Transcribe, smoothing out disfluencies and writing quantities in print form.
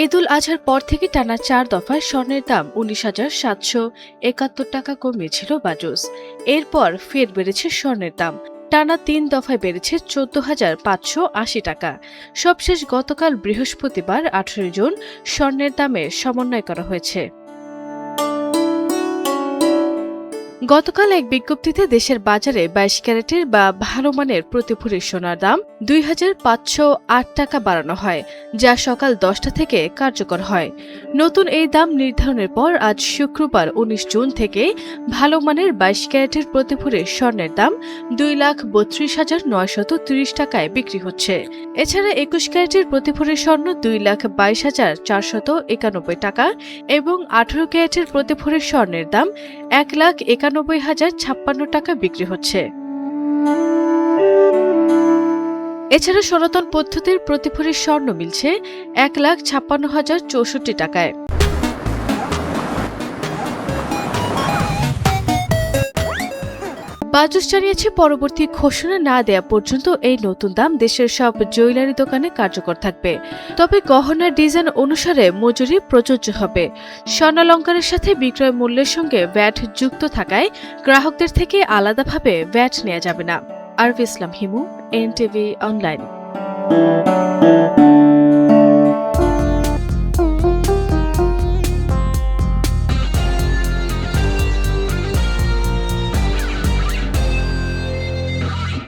ঈদুল আজহার পর থেকে টানা ৪ দফায় স্বর্ণের দাম ১৯,৭৭১ টাকা কমিয়েছিল বাজুস। এরপর ফের বেড়েছে স্বর্ণের দাম। টানা ৩ দফায় বেড়েছে ১৪,৫৮০ টাকা। সবশেষ গতকাল বৃহস্পতিবার ১৮ জুন স্বর্ণের দামে সমন্বয় করা হয়েছে। গতকাল এক বিজ্ঞপ্তিতে দেশের বাজারে ২২ ক্যারেটের বা ভালো মানের প্রতি ভরি সোনার দাম ২,৫০৮ টাকা বাড়ানো হয়, যা সকাল ১০টা থেকে কার্যকর হয়। নতুন এই দাম নির্ধারণের পর আজ শুক্রবার ১৯ জুন থেকে ভালো মানের ২২ ক্যারেটের প্রতি ভরি স্বর্ণের দাম ২,৩২,৯৩০ টাকায় বিক্রি হচ্ছে। এছাড়া ২১ ক্যারেটের প্রতি ভরি স্বর্ণ ২,২২,৪৯১ টাকা এবং ১৮ ক্যারেটের প্রতি ভরি স্বর্ণের দাম ১,৯১,০৫৬ টাকা বিক্রি হচ্ছে। এছাড়া সনাতন পদ্ধতির প্রতি ভরি স্বর্ণ মিলছে ১,৫৬,০৬৪ টাকায়। বাজুস জানিয়েছে, পরবর্তী ঘোষণা না দেয়া পর্যন্ত এই নতুন দাম দেশের সব জুয়েলারি দোকানে কার্যকর থাকবে। তবে গহনার ডিজাইন অনুসারে মজুরি প্রযোজ্য হবে। স্বর্ণালংকারের সাথে বিক্রয় মূল্যের সঙ্গে ভ্যাট যুক্ত থাকায় গ্রাহকদের থেকে আলাদাভাবে ভ্যাট নেওয়া যাবে না। আরফি ইসলাম হিমু, এনটিভি অনলাইন।